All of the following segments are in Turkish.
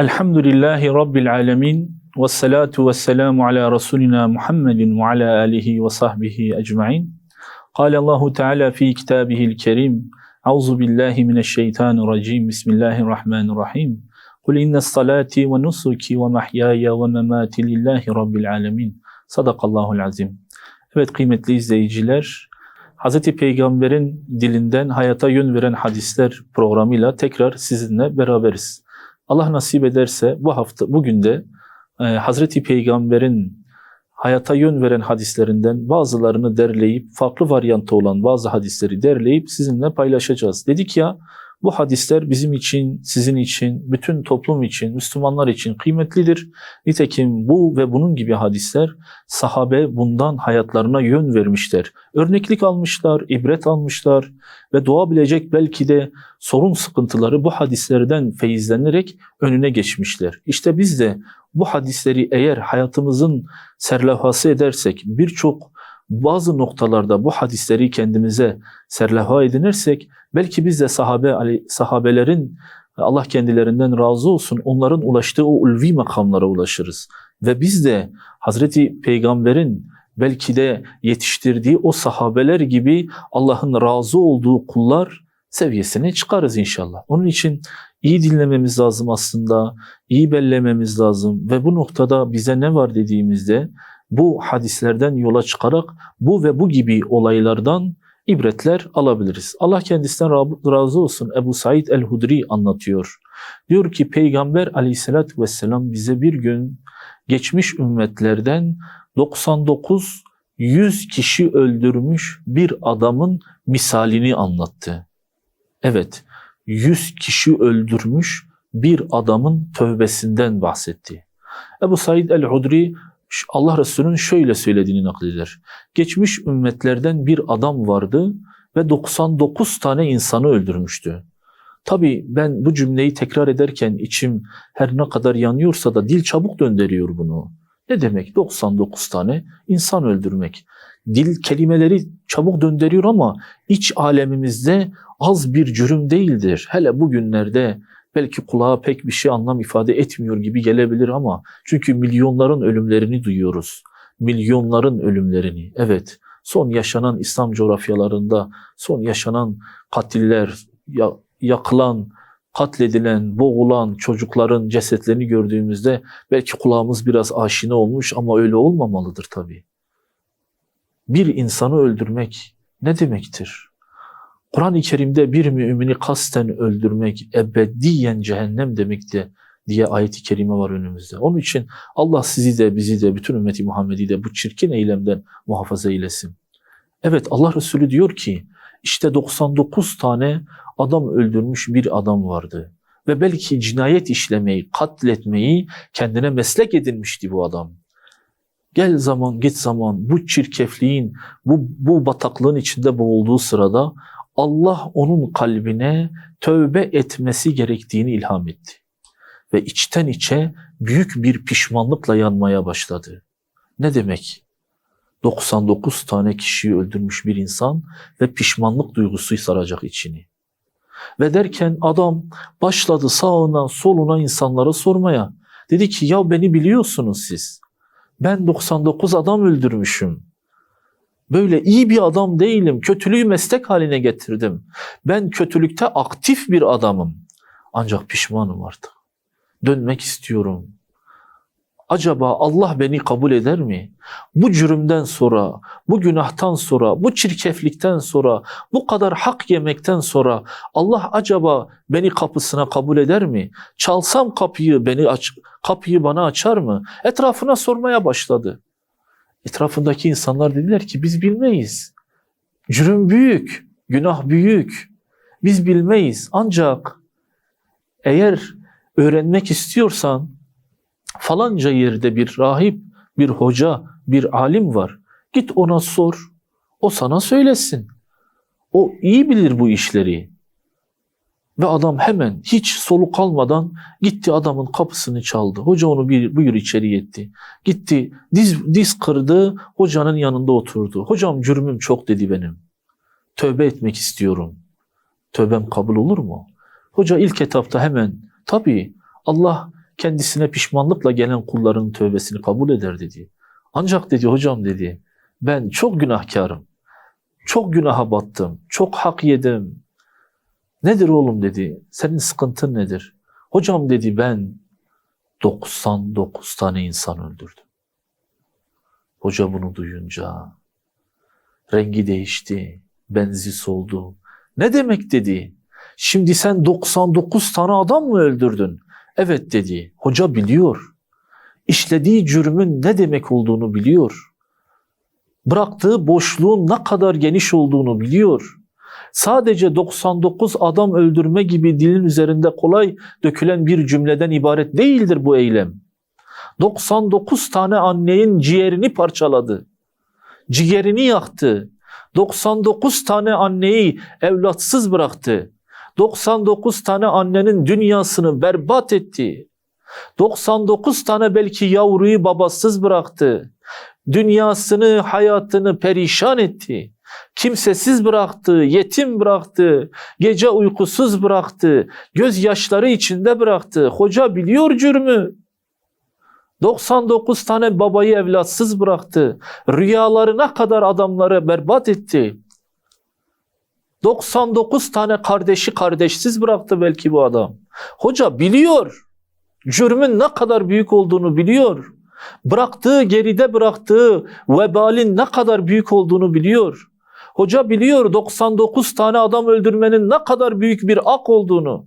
Elhamdülillahi Rabbil alemin. Vessalatu vesselamu ala Resulina Muhammedin ve ala alihi ve sahbihi ecma'in. Kâle Allahu Teala fi kitabihil kerim. Euzu billahi mineşşeytanirracim. Bismillahirrahmanirrahim. Kul innes salati ve nusuki ve mahyaya ve memati lillahi Rabbil alemin. Sadakallahul azim. Evet kıymetli izleyiciler, Hz. Peygamber'in dilinden hayata yön veren hadisler programıyla tekrar sizinle beraberiz. Allah nasip ederse bugün de Hazreti Peygamber'in hayata yön veren hadislerinden bazılarını derleyip, farklı varyantı olan bazı hadisleri derleyip sizinle paylaşacağız. Dedik ya, bu hadisler bizim için, sizin için, bütün toplum için, Müslümanlar için kıymetlidir. Nitekim bu ve bunun gibi hadisler sahabe bundan hayatlarına yön vermişler. Örneklik almışlar, ibret almışlar ve doğabilecek belki de sorun sıkıntıları bu hadislerden feyizlenerek önüne geçmişler. İşte biz de bu hadisleri eğer hayatımızın serlevhası edersek, bazı noktalarda bu hadisleri kendimize serlevha edinirsek, belki biz de sahabelerin, Allah kendilerinden razı olsun, onların ulaştığı o ulvi makamlara ulaşırız. Ve biz de Hazreti Peygamber'in belki de yetiştirdiği o sahabeler gibi Allah'ın razı olduğu kullar seviyesine çıkarız inşallah. Onun için iyi dinlememiz lazım aslında, iyi bellememiz lazım ve bu noktada bize ne var dediğimizde bu hadislerden yola çıkarak bu ve bu gibi olaylardan ibretler alabiliriz. Allah kendisinden razı olsun. Ebu Said el-Hudri anlatıyor. Diyor ki Peygamber aleyhissalatü vesselam bize bir gün geçmiş ümmetlerden 100 kişi öldürmüş bir adamın misalini anlattı. Evet, 100 kişi öldürmüş bir adamın tövbesinden bahsetti. Ebu Said el-Hudri Allah Resulü'nün şöyle söylediğini nakleder. Geçmiş ümmetlerden bir adam vardı ve 99 tane insanı öldürmüştü. Tabii ben bu cümleyi tekrar ederken içim her ne kadar yanıyorsa da dil çabuk döndürüyor bunu. Ne demek 99 tane insan öldürmek? Dil kelimeleri çabuk döndürüyor ama iç alemimizde az bir cürüm değildir. Hele bugünlerde belki kulağa pek bir şey anlam ifade etmiyor gibi gelebilir ama çünkü milyonların ölümlerini duyuyoruz. Milyonların ölümlerini. Evet, son yaşanan İslam coğrafyalarında son yaşanan katiller, yakılan, katledilen, boğulan çocukların cesetlerini gördüğümüzde belki kulağımız biraz aşina olmuş ama öyle olmamalıdır tabii. Bir insanı öldürmek ne demektir? Kur'an-ı Kerim'de bir mümini kasten öldürmek ebediyen cehennem demekti diye ayet-i kerime var önümüzde. Onun için Allah sizi de bizi de bütün ümmeti Muhammed'i de bu çirkin eylemden muhafaza eylesin. Evet, Allah Resulü diyor ki işte 99 tane adam öldürmüş bir adam vardı. Ve belki cinayet işlemeyi, katletmeyi kendine meslek edinmişti bu adam. Gel zaman git zaman bu çirkefliğin, bu bataklığın içinde boğulduğu sırada Allah onun kalbine tövbe etmesi gerektiğini ilham etti. Ve içten içe büyük bir pişmanlıkla yanmaya başladı. Ne demek? 99 tane kişiyi öldürmüş bir insan ve pişmanlık duygusu saracak içini. Ve derken adam başladı sağına soluna insanlara sormaya. Dedi ki ya beni biliyorsunuz siz. Ben 99 adam öldürmüşüm. Böyle iyi bir adam değilim. Kötülüğü meslek haline getirdim. Ben kötülükte aktif bir adamım. Ancak pişmanım artık. Dönmek istiyorum. Acaba Allah beni kabul eder mi? Bu cürümden sonra, bu günahtan sonra, bu çirkeflikten sonra, bu kadar hak yemekten sonra Allah acaba beni kapısına kabul eder mi? Çalsam kapıyı bana açar mı? Etrafına sormaya başladı. Etrafındaki insanlar dediler ki biz bilmeyiz. Cürüm büyük, günah büyük. Biz bilmeyiz. Ancak eğer öğrenmek istiyorsan falanca yerde bir rahip, bir hoca, bir alim var. Git ona sor. O sana söylesin. O iyi bilir bu işleri. Ve adam hemen hiç soluk almadan gitti adamın kapısını çaldı. Hoca onu buyur içeri etti. Gitti diz kırdı, hocanın yanında oturdu. Hocam cürmüm çok dedi benim. Tövbe etmek istiyorum. Tövbem kabul olur mu? Hoca ilk etapta hemen tabii Allah kendisine pişmanlıkla gelen kulların tövbesini kabul eder dedi. Ancak dedi hocam dedi, ben çok günahkarım. Çok günaha battım. Çok hak yedim. Nedir oğlum dedi. Senin sıkıntın nedir? Hocam dedi, ben 99 tane insan öldürdüm. Hoca bunu duyunca rengi değişti. Benzi soldu. Ne demek dedi. Şimdi sen 99 tane adam mı öldürdün? Evet dedi. Hoca biliyor. İşlediği cürmün ne demek olduğunu biliyor. Bıraktığı boşluğun ne kadar geniş olduğunu biliyor. Sadece 99 adam öldürme gibi dilin üzerinde kolay dökülen bir cümleden ibaret değildir bu eylem. 99 tane annenin ciğerini parçaladı. Ciğerini yaktı. 99 tane anneyi evlatsız bıraktı. 99 tane annenin dünyasını berbat etti. 99 tane belki yavruyu babasız bıraktı. Dünyasını, hayatını perişan etti. Kimsesiz bıraktı, yetim bıraktı, gece uykusuz bıraktı, gözyaşları içinde bıraktı. Hoca biliyor cürmü. 99 tane babayı evlatsız bıraktı. Rüyalarına kadar adamları berbat etti. 99 tane kardeşi kardeşsiz bıraktı belki bu adam. Hoca biliyor. Cürmün ne kadar büyük olduğunu biliyor. Geride bıraktığı vebalin ne kadar büyük olduğunu biliyor. Hoca biliyor 99 tane adam öldürmenin ne kadar büyük bir ak olduğunu,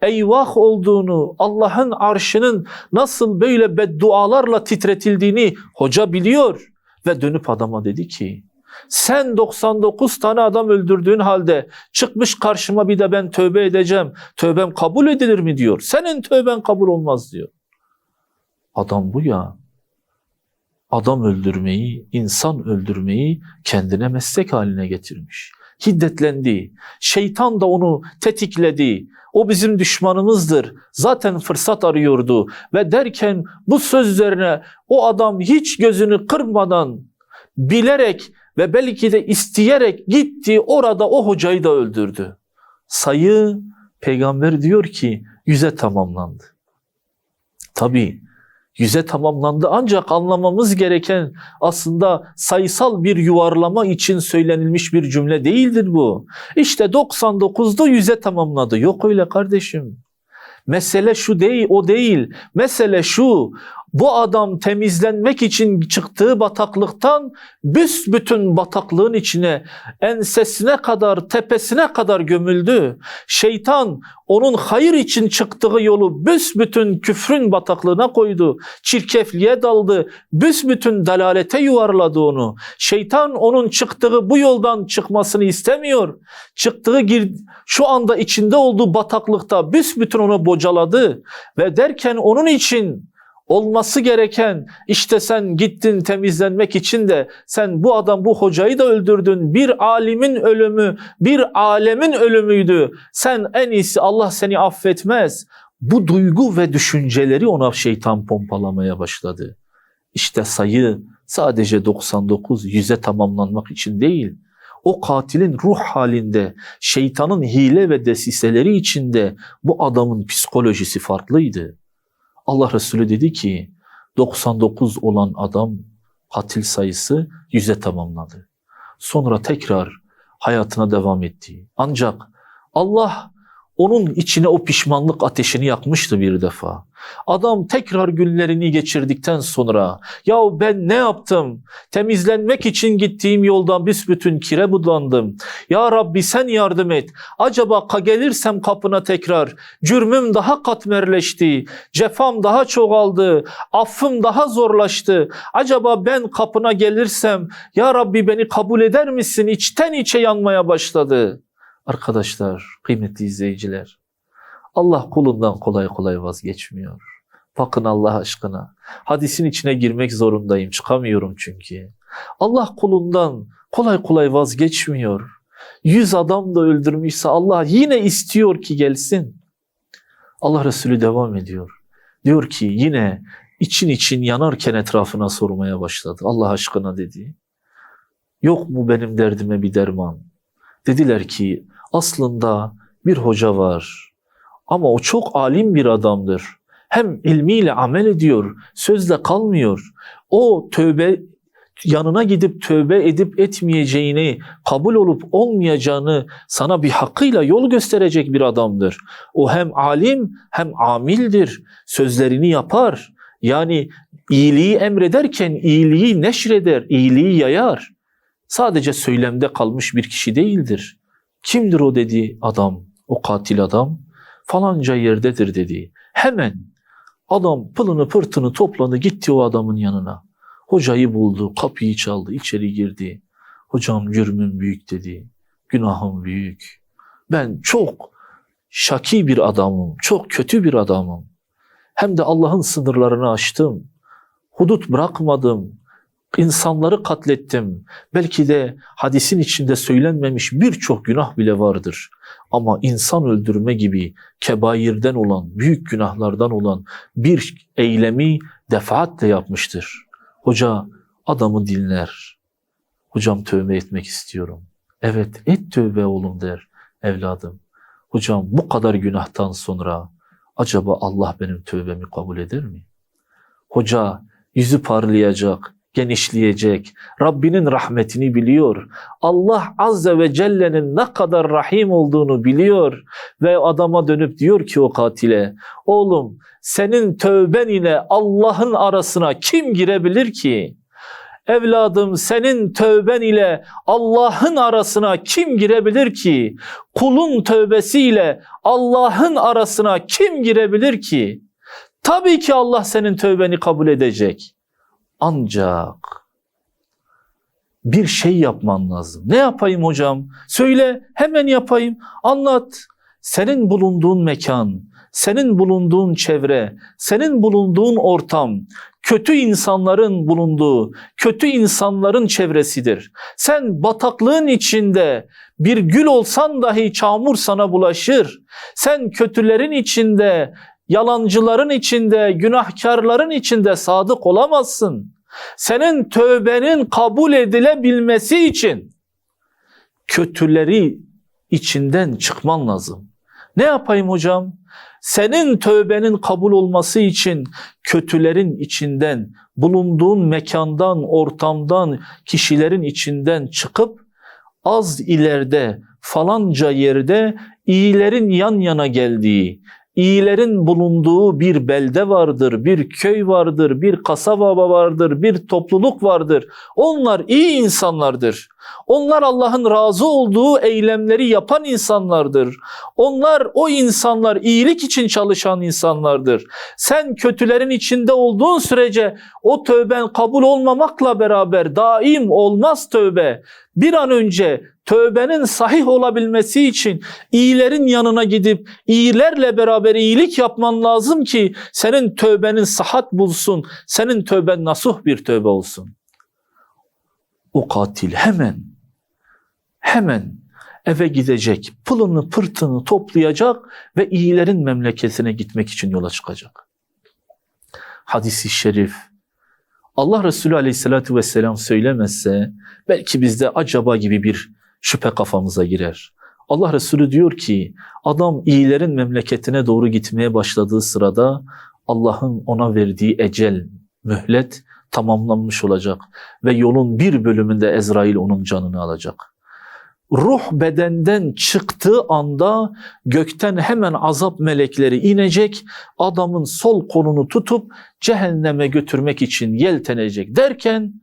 eyvah olduğunu, Allah'ın arşının nasıl böyle beddualarla titretildiğini hoca biliyor. Ve dönüp adama dedi ki, sen 99 tane adam öldürdüğün halde çıkmış karşıma bir de ben tövbe edeceğim. Tövbem kabul edilir mi diyor. Senin tövben kabul olmaz diyor. Adam bu ya. Adam öldürmeyi, insan öldürmeyi kendine meslek haline getirmiş. Hiddetlendi. Şeytan da onu tetikledi. O bizim düşmanımızdır. Zaten fırsat arıyordu. Ve derken bu sözlerine o adam hiç gözünü kırpmadan, bilerek ve belki de isteyerek gitti, orada o hocayı da öldürdü. Sayı, peygamber diyor ki 100'e tamamlandı. Tabii 100'e tamamlandı, ancak anlamamız gereken aslında sayısal bir yuvarlama için söylenilmiş bir cümle değildir bu. İşte 99'da 100'e tamamladı. Yok öyle kardeşim. Mesele şu değil, o değil. Mesele şu, bu adam temizlenmek için çıktığı bataklıktan büsbütün bataklığın içine, ensesine kadar, tepesine kadar gömüldü. Şeytan onun hayır için çıktığı yolu büsbütün küfrün bataklığına koydu. Çirkefliğe daldı, büsbütün dalalete yuvarladı onu. Şeytan onun çıktığı bu yoldan çıkmasını istemiyor. Şu anda içinde olduğu bataklıkta büsbütün onu bocaladı. Ve derken onun için olması gereken, işte sen gittin temizlenmek için de sen bu hocayı da öldürdün. Bir alimin ölümü, bir alemin ölümüydü. Sen en iyisi, Allah seni affetmez. Bu duygu ve düşünceleri ona şeytan pompalamaya başladı. İşte sayı sadece 99, 100'e tamamlanmak için değil. O katilin ruh halinde, şeytanın hile ve desiseleri içinde bu adamın psikolojisi farklıydı. Allah Resulü dedi ki 99 olan adam katil sayısı 100'e tamamladı. Sonra tekrar hayatına devam etti. Ancak Allah onun içine o pişmanlık ateşini yakmıştı bir defa. Adam tekrar günlerini geçirdikten sonra, ya ben ne yaptım? Temizlenmek için gittiğim yoldan büsbütün kire budandım. Ya Rabbi sen yardım et. Acaba gelirsem kapına tekrar, cürmüm daha katmerleşti, cefam daha çoğaldı, affım daha zorlaştı. Acaba ben kapına gelirsem, ya Rabbi beni kabul eder misin? İçten içe yanmaya başladı. Arkadaşlar, kıymetli izleyiciler, Allah kulundan kolay kolay vazgeçmiyor. Bakın Allah aşkına, hadisin içine girmek zorundayım, çıkamıyorum çünkü. Allah kulundan kolay kolay vazgeçmiyor. 100 adam da öldürmüşse Allah yine istiyor ki gelsin. Allah Resulü devam ediyor. Diyor ki yine için yanarken etrafına sormaya başladı. Allah aşkına dedi. Yok mu benim derdime bir derman? Dediler ki aslında bir hoca var ama o çok alim bir adamdır. hem ilmiyle amel ediyor, sözle kalmıyor. O tövbe yanına gidip tövbe edip etmeyeceğini, kabul olup olmayacağını sana bir hakkıyla yol gösterecek bir adamdır. O hem alim hem amildir. Sözlerini yapar. Yani iyiliği emrederken iyiliği neşreder, iyiliği yayar. Sadece söylemde kalmış bir kişi değildir. Kimdir o dedi adam, o katil adam? Falanca yerdedir dedi. Hemen adam pılını pırtını topladı, gitti o adamın yanına. Hocayı buldu, kapıyı çaldı, içeri girdi. Hocam cürmüm büyük dedi, günahım büyük. Ben çok şaki bir adamım, çok kötü bir adamım. Hem de Allah'ın sınırlarını aştım. Hudut bırakmadım. İnsanları katlettim. Belki de hadisin içinde söylenmemiş birçok günah bile vardır. Ama insan öldürme gibi kebairden olan, büyük günahlardan olan bir eylemi defaatle yapmıştır. Hoca adamı dinler. Hocam tövbe etmek istiyorum. Evet, et tövbe oğlum der evladım. Hocam bu kadar günahtan sonra acaba Allah benim tövbemi kabul eder mi? Hoca yüzü parlayacak, genişleyecek. Rabbinin rahmetini biliyor. Allah Azze ve Celle'nin ne kadar rahim olduğunu biliyor. Ve adama dönüp diyor ki o katile, oğlum senin tövben ile Allah'ın arasına kim girebilir ki? Evladım senin tövben ile Allah'ın arasına kim girebilir ki? Kulun tövbesiyle Allah'ın arasına kim girebilir ki? Tabii ki Allah senin tövbeni kabul edecek. Ancak bir şey yapman lazım. Ne yapayım hocam? Söyle, hemen yapayım. Anlat. Senin bulunduğun mekan, senin bulunduğun çevre, senin bulunduğun ortam, kötü insanların bulunduğu, kötü insanların çevresidir. Sen bataklığın içinde bir gül olsan dahi çamur sana bulaşır. Sen kötülerin içinde, yalancıların içinde, günahkarların içinde sadık olamazsın. Senin tövbenin kabul edilebilmesi için kötüleri içinden çıkman lazım. Ne yapayım hocam? Senin tövbenin kabul olması için kötülerin içinden, bulunduğun mekandan, ortamdan, kişilerin içinden çıkıp az ileride, falanca yerde iyilerin yan yana geldiği, İyilerin bulunduğu bir belde vardır, bir köy vardır, bir kasaba vardır, bir topluluk vardır. Onlar iyi insanlardır. Onlar Allah'ın razı olduğu eylemleri yapan insanlardır. O insanlar iyilik için çalışan insanlardır. Sen kötülerin içinde olduğun sürece o tövben kabul olmamakla beraber daim olmaz tövbe. Bir an önce tövbenin sahih olabilmesi için iyilerin yanına gidip iyilerle beraber iyilik yapman lazım ki senin tövbenin sıhhat bulsun, senin tövben nasuh bir tövbe olsun. O katil hemen eve gidecek, pılını pırtını toplayacak ve iyilerin memleketine gitmek için yola çıkacak. Hadis-i şerif, Allah Resulü Aleyhisselatü Vesselam söylemezse belki bizde acaba gibi bir şüphe kafamıza girer. Allah Resulü diyor ki adam iyilerin memleketine doğru gitmeye başladığı sırada Allah'ın ona verdiği ecel, mühlet tamamlanmış olacak ve yolun bir bölümünde Ezrail onun canını alacak. Ruh bedenden çıktığı anda gökten hemen azap melekleri inecek, adamın sol kolunu tutup cehenneme götürmek için yeltenecek derken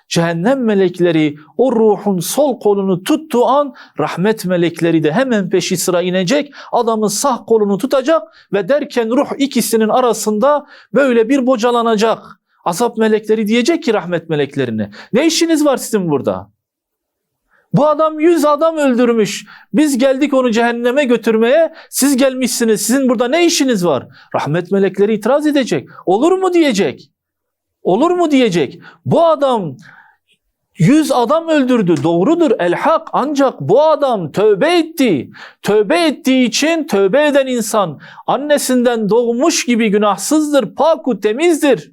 cehennem melekleri o ruhun sol kolunu tuttuğu an rahmet melekleri de hemen peşi sıra inecek, adamın sağ kolunu tutacak ve derken ruh ikisinin arasında böyle bir bocalanacak. Azap melekleri diyecek ki rahmet meleklerine, ne işiniz var sizin burada? Bu adam 100 adam öldürmüş. Biz geldik onu cehenneme götürmeye. Siz gelmişsiniz. Sizin burada ne işiniz var? Rahmet melekleri itiraz edecek. Olur mu diyecek. Olur mu diyecek. Bu adam 100 adam öldürdü. Doğrudur el-hak. Ancak bu adam tövbe etti. Tövbe ettiği için tövbe eden insan annesinden doğmuş gibi günahsızdır. Paku temizdir.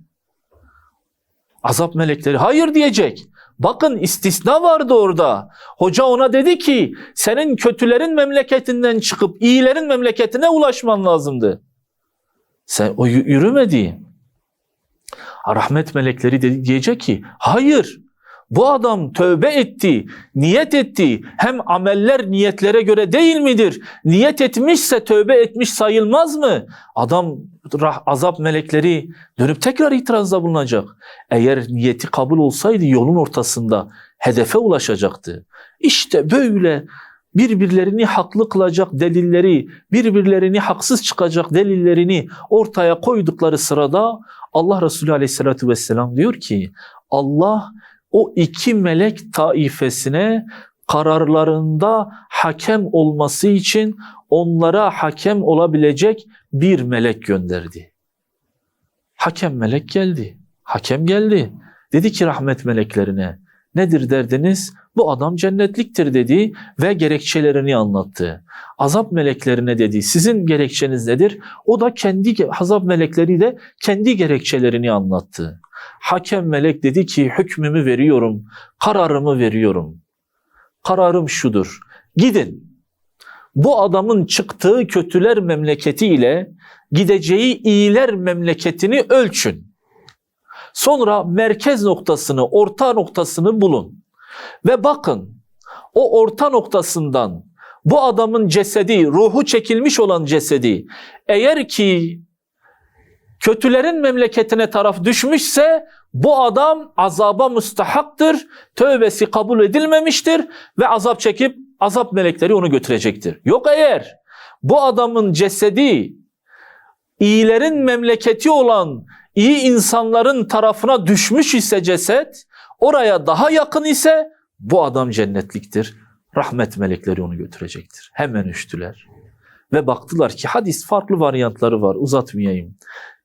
Azap melekleri hayır diyecek. Bakın istisna vardı orada. Hoca ona dedi ki senin kötülerin memleketinden çıkıp iyilerin memleketine ulaşman lazımdı. O yürümedi. Rahmet melekleri diyecek ki hayır, bu adam tövbe etti, niyet etti. Hem ameller niyetlere göre değil midir? Niyet etmişse tövbe etmiş sayılmaz mı? Azap melekleri dönüp tekrar itirazda bulunacak. Eğer niyeti kabul olsaydı yolun ortasında hedefe ulaşacaktı. İşte böyle birbirlerini haklı kılacak delilleri, birbirlerini haksız çıkacak delillerini ortaya koydukları sırada Allah Resulü Aleyhisselatü Vesselam diyor ki Allah o iki melek taifesine kararlarında hakem olması için onlara hakem olabilecek bir melek gönderdi. Hakem melek geldi. Hakem geldi. Dedi ki rahmet meleklerine, nedir derdiniz? Bu adam cennetliktir dedi ve gerekçelerini anlattı. Azap meleklerine dedi, sizin gerekçeniz nedir? O da azap melekleri de kendi gerekçelerini anlattı. Hakem melek dedi ki hükmümü veriyorum, kararımı veriyorum. Kararım şudur, gidin bu adamın çıktığı kötüler memleketi ile gideceği iyiler memleketini ölçün. Sonra merkez noktasını, orta noktasını bulun. Ve bakın o orta noktasından bu adamın cesedi, ruhu çekilmiş olan cesedi eğer ki kötülerin memleketine taraf düşmüşse bu adam azaba müstahaktır, tövbesi kabul edilmemiştir ve azap çekip azap melekleri onu götürecektir. Yok eğer bu adamın cesedi iyilerin memleketi olan iyi insanların tarafına düşmüş ise ceset, oraya daha yakın ise bu adam cennetliktir. Rahmet melekleri onu götürecektir. Hemen uçtular. Ve baktılar ki hadis farklı varyantları var, uzatmayayım.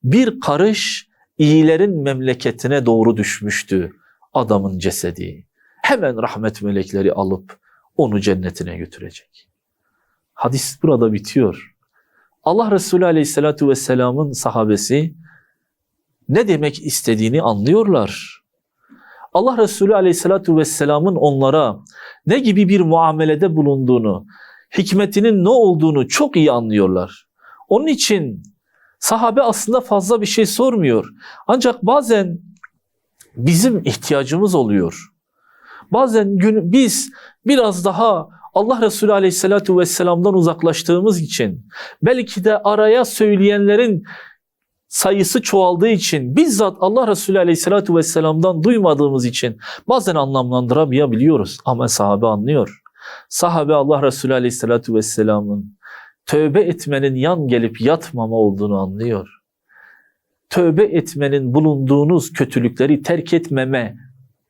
Bir karış iyilerin memleketine doğru düşmüştü adamın cesedi. Hemen rahmet melekleri alıp onu cennetine götürecek. Hadis burada bitiyor. Allah Resulü Aleyhisselatü Vesselam'ın sahabesi ne demek istediğini anlıyorlar. Allah Resulü Aleyhisselatü Vesselam'ın onlara ne gibi bir muamelede bulunduğunu, hikmetinin ne olduğunu çok iyi anlıyorlar. Onun için sahabe aslında fazla bir şey sormuyor. Ancak bazen bizim ihtiyacımız oluyor. Bazen biz biraz daha Allah Resulü Aleyhisselatü Vesselam'dan uzaklaştığımız için, belki de araya söyleyenlerin sayısı çoğaldığı için, bizzat Allah Resulü Aleyhisselatü Vesselam'dan duymadığımız için bazen anlamlandıramayabiliyoruz. Ama sahabe anlıyor. Sahabe Allah Resulü Aleyhisselatü Vesselam'ın tövbe etmenin yan gelip yatmama olduğunu anlıyor. Tövbe etmenin bulunduğunuz kötülükleri terk etmeme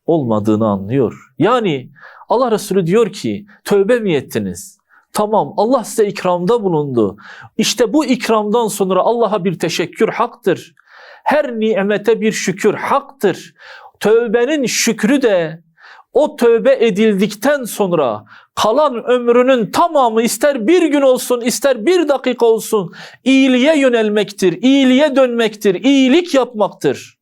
olmadığını anlıyor. Yani Allah Resulü diyor ki tövbe mi ettiniz? Tamam, Allah size ikramda bulundu. İşte bu ikramdan sonra Allah'a bir teşekkür haktır. Her nimete bir şükür haktır. Tövbenin şükrü de o tövbe edildikten sonra kalan ömrünün tamamı ister bir gün olsun ister bir dakika olsun iyiliğe yönelmektir, iyiliğe dönmektir, iyilik yapmaktır.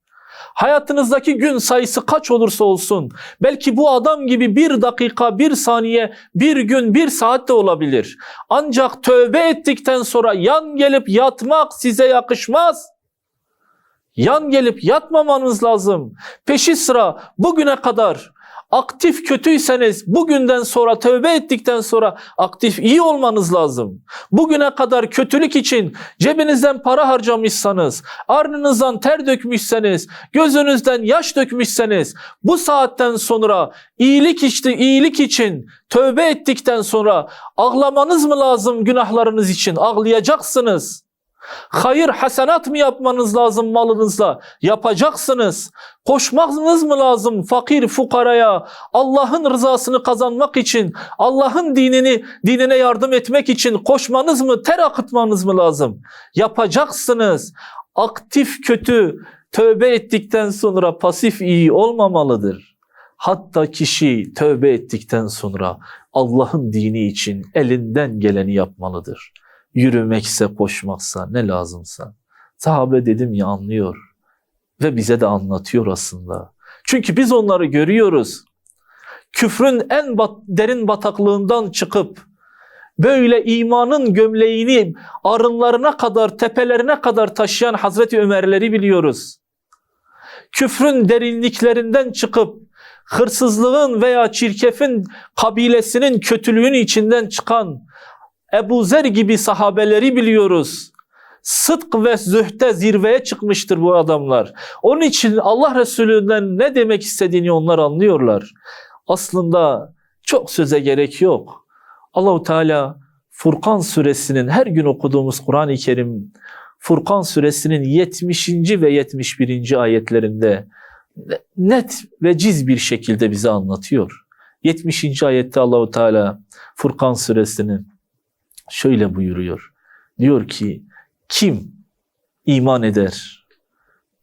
Hayatınızdaki gün sayısı kaç olursa olsun, belki bu adam gibi bir dakika, bir saniye, bir gün, bir saat de olabilir. Ancak tövbe ettikten sonra yan gelip yatmak size yakışmaz. Yan gelip yatmamanız lazım. Peşi sıra bugüne kadar aktif kötüyseniz bugünden sonra tövbe ettikten sonra aktif iyi olmanız lazım. Bugüne kadar kötülük için cebinizden para harcamışsanız, alnınızdan ter dökmüşseniz, gözünüzden yaş dökmüşseniz bu saatten sonra iyilik için tövbe ettikten sonra ağlamanız mı lazım günahlarınız için? Ağlayacaksınız. Hayır, hasenat mı yapmanız lazım malınızla? Yapacaksınız. Koşmanız mı lazım fakir fukaraya? Allah'ın rızasını kazanmak için, Allah'ın dinine yardım etmek için koşmanız mı, ter akıtmanız mı lazım? Yapacaksınız. Aktif kötü tövbe ettikten sonra pasif iyi olmamalıdır. Hatta kişi tövbe ettikten sonra Allah'ın dini için elinden geleni yapmalıdır. Yürümekse, koşmaksa, ne lazımsa. Sahabe dedim ya anlıyor ve bize de anlatıyor aslında. Çünkü biz onları görüyoruz. Küfrün en derin bataklığından çıkıp böyle imanın gömleğini arınlarına kadar, tepelerine kadar taşıyan Hazreti Ömerleri biliyoruz. Küfrün derinliklerinden çıkıp hırsızlığın veya çirkefin kabilesinin kötülüğün içinden çıkan Ebu Zer gibi sahabeleri biliyoruz. Sıdk ve zühte zirveye çıkmıştır bu adamlar. Onun için Allah Resulü'nden ne demek istediğini onlar anlıyorlar. Aslında çok söze gerek yok. Allahu Teala Furkan suresinin her gün okuduğumuz Kur'an-ı Kerim Furkan suresinin 70. ve 71. ayetlerinde net ve ciz bir şekilde bize anlatıyor. 70. ayette Allahu Teala Furkan suresinin şöyle buyuruyor. Diyor ki kim iman eder,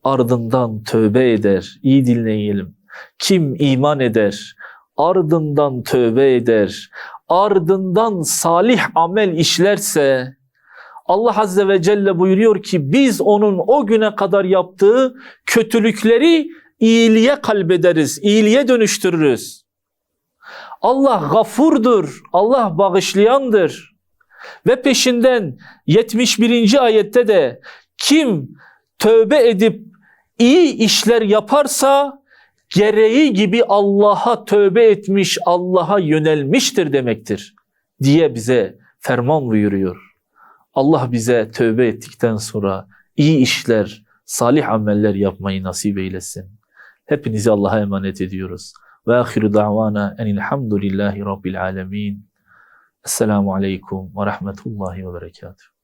ardından tövbe eder. İyi dinleyelim. Kim iman eder, ardından tövbe eder, ardından salih amel işlerse Allah Azze ve Celle buyuruyor ki biz onun o güne kadar yaptığı kötülükleri iyiliğe kalbederiz, iyiliğe dönüştürürüz. Allah gafurdur, Allah bağışlayandır. Ve peşinden 71. ayette de kim tövbe edip iyi işler yaparsa gereği gibi Allah'a tövbe etmiş, Allah'a yönelmiştir demektir diye bize ferman buyuruyor. Allah bize tövbe ettikten sonra iyi işler, salih ameller yapmayı nasip eylesin. Hepinizi Allah'a emanet ediyoruz. Ve ahiru da'vana enilhamdülillahi rabbil alemin. Esselamu aleyküm ve rahmetullahi ve berekatuhu.